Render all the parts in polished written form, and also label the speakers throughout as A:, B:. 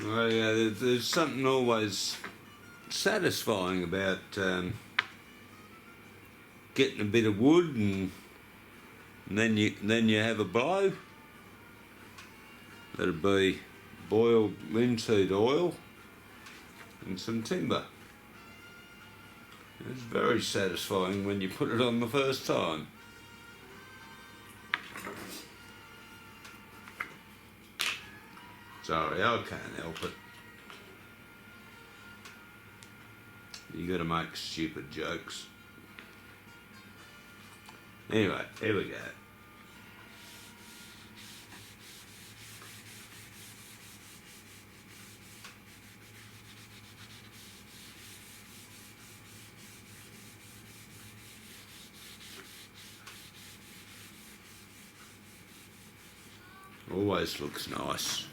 A: Well, yeah, there's something always satisfying about getting a bit of wood and then you have a blow. That'll be boiled linseed oil and some timber. It's very satisfying when you put it on the first time. Sorry, I can't help it. You gotta make stupid jokes. Anyway, here we go. Always looks nice.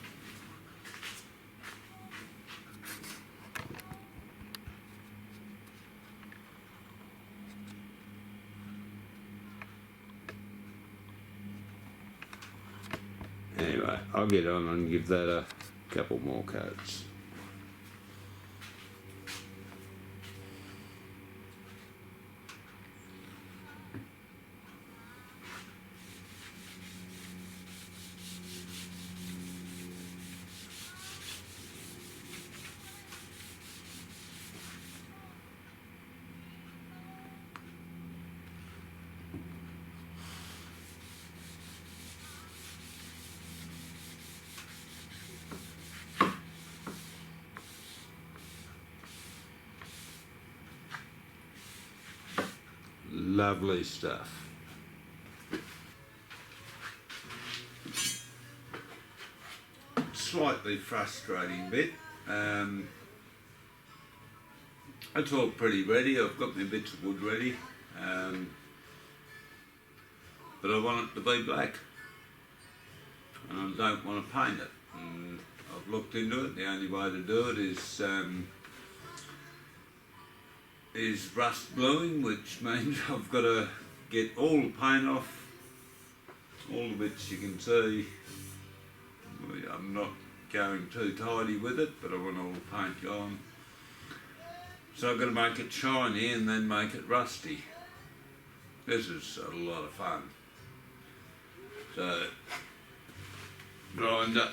A: Anyway, I'll get on and give that a couple more coats. Lovely stuff. Slightly frustrating bit. It's all pretty ready. I've got my bits of wood ready, but I want it to be black, and I don't want to paint it. And I've looked into it. The only way to do it is rust bluing, which means I've got to get all the paint off, all the bits you can see. I'm not going too tidy with it, but I want all the paint gone. So I've got to make it shiny and then make it rusty. This is a lot of fun. So, grind up.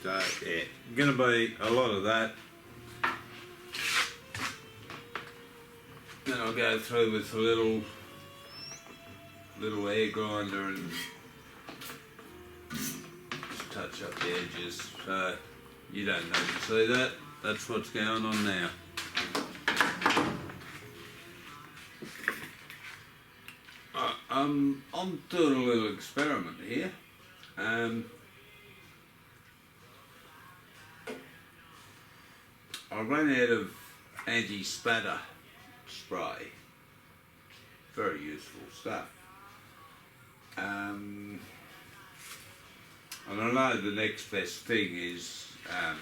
A: So yeah, going to be a lot of that. Then I'll go through with a little air grinder and just touch up the edges. So you don't need to see that. That's what's going on now. I'm doing a little experiment here. I ran out of anti-spatter spray. Very useful stuff. And I know the next best thing is a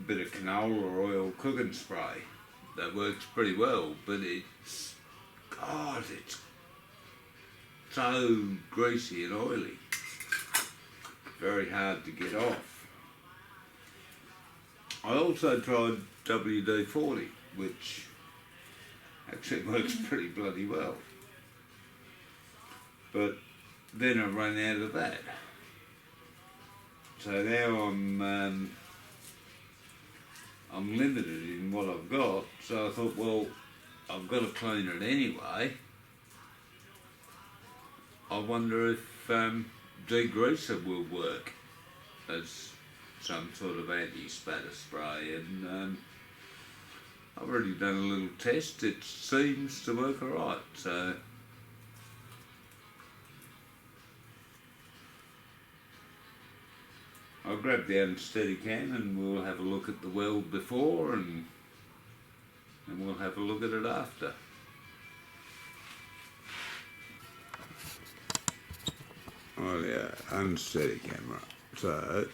A: bit of canola oil cooking spray. That works pretty well, but it's so greasy and oily. Very hard to get off. I also tried WD-40, which actually works pretty bloody well. But then I ran out of that. So now I'm limited in what I've got. So I thought, well, I've got to clean it anyway. I wonder if degreaser will work as some sort of anti-spatter spray, and I've already done a little test. It seems to work alright, so I'll grab the Steadicam and we'll have a look at the weld before and we'll have a look at it after. Oh yeah, Steadicam. So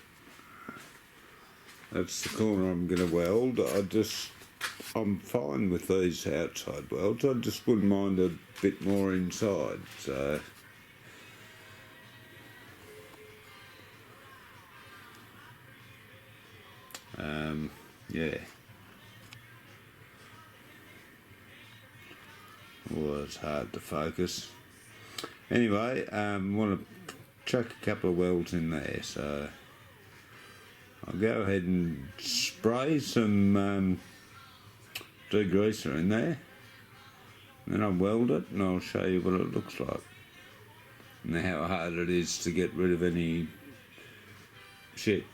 A: that's the corner I'm going to weld. I'm fine with these outside welds. I just wouldn't mind a bit more inside. So yeah. Well, it's hard to focus. Anyway, want to chuck a couple of welds in there, so I'll go ahead and spray some degreaser in there, then I'll weld it and I'll show you what it looks like and how hard it is to get rid of any shit.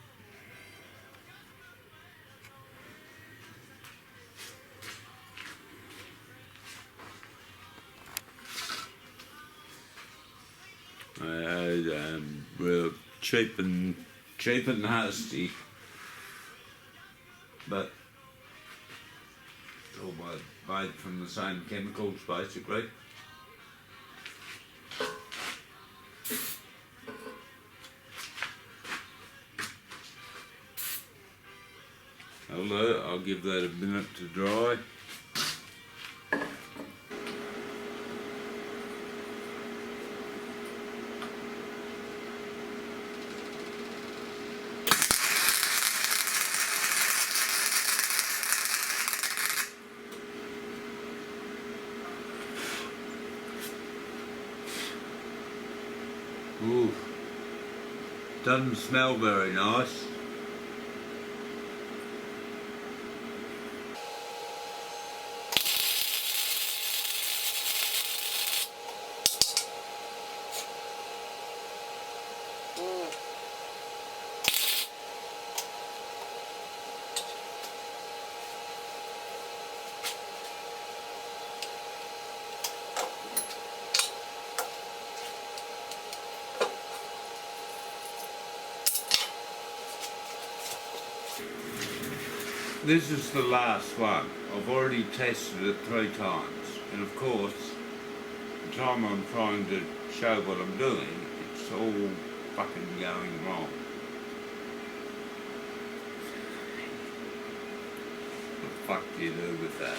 A: Real cheap and nasty, but it's all made from the same chemicals basically. I'll give that a minute to dry. Ooh, doesn't smell very nice. This is the last one. I've already tested it 3 times, and of course, the time I'm trying to show what I'm doing, it's all fucking going wrong. What the fuck do you do with that?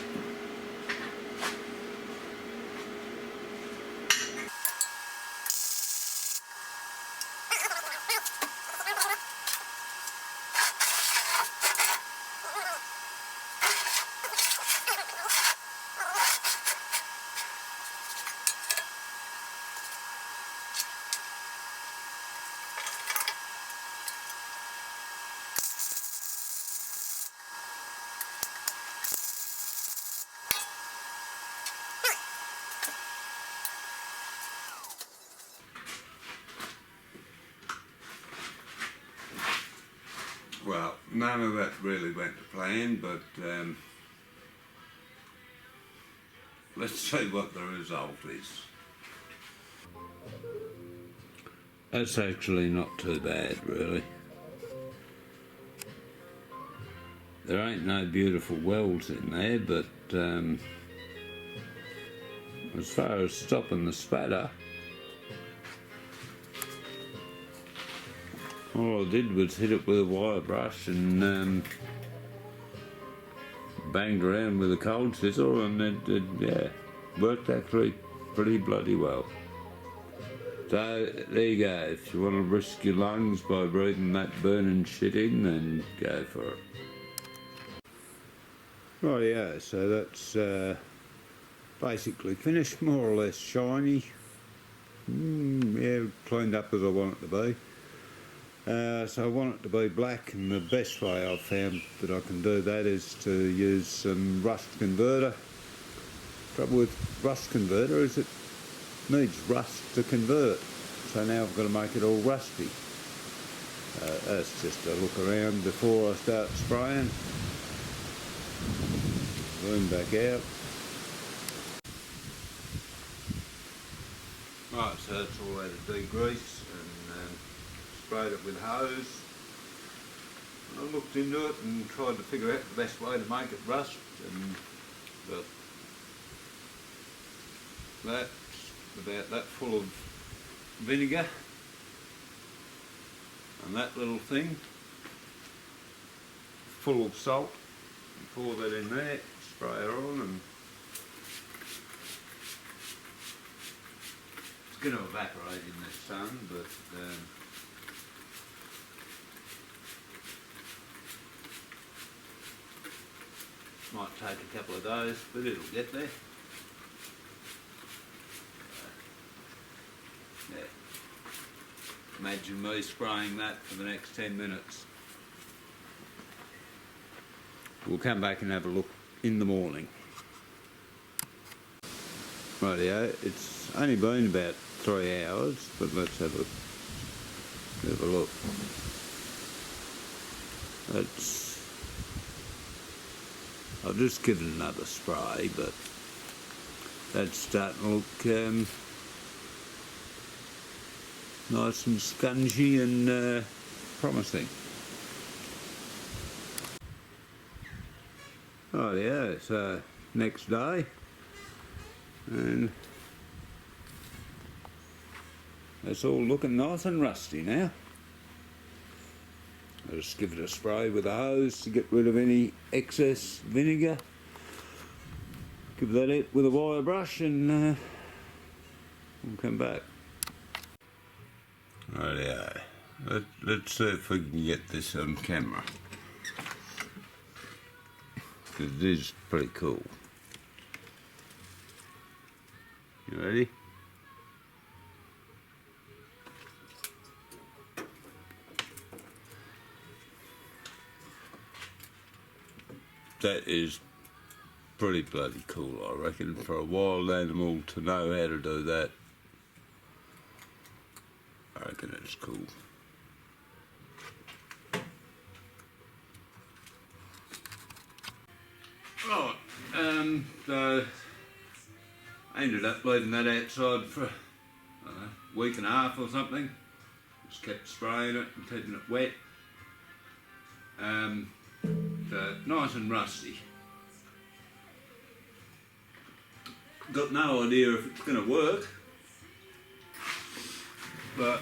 A: Well, none of that really went to plan, but let's see what the result is. That's actually not too bad, really. There ain't no beautiful welds in there, but as far as stopping the spatter, all I did was hit it with a wire brush and banged around with a cold chisel, and it yeah, worked actually pretty bloody well. So there you go. If you want to risk your lungs by breathing that burning shit in, then go for it. Right, yeah, so that's basically finished, more or less shiny. Yeah, cleaned up as I want it to be. So I want it to be black, and the best way I've found that I can do that is to use some rust converter. Trouble with rust converter is it needs rust to convert, so now I've got to make it all rusty. That's just a look around before I start spraying. Zoom back out. Right, so that's all out of degrease, and sprayed it with hose. I looked into it and tried to figure out the best way to make it rust, and but that's about that full of vinegar, and that little thing full of salt. You pour that in there, spray it on, and it's going to evaporate in the sun, but might take a couple of days, but it'll get there. Yeah. Imagine me spraying that for the next 10 minutes. We'll come back and have a look in the morning. Rightio, it's only been about 3 hours, but let's have a look. I'll just give it another spray, but that's starting to look nice and spongy and promising. Rightio, so next day, and it's all looking nice and rusty now. I'll just give it a spray with a hose to get rid of any excess vinegar. Give that it with a wire brush, and we'll come back. Rightio, let's see if we can get this on camera, because it is pretty cool. You ready? That is pretty bloody cool, I reckon, for a wild animal to know how to do that. I reckon it's cool. Right, so I ended up leaving that outside for, I don't know, a week and a half or something. Just kept spraying it and keeping it wet. So nice and rusty. Got no idea if it's going to work, but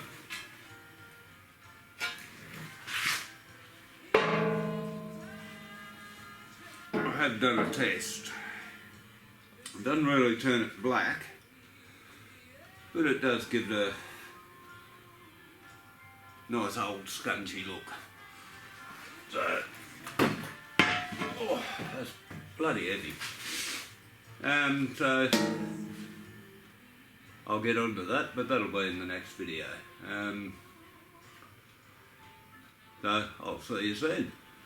A: I have done a test. It doesn't really turn it black, but it does give it a nice old scungy look. So, oh, that's bloody heavy. So I'll get onto that, but that'll be in the next video. So I'll see you soon.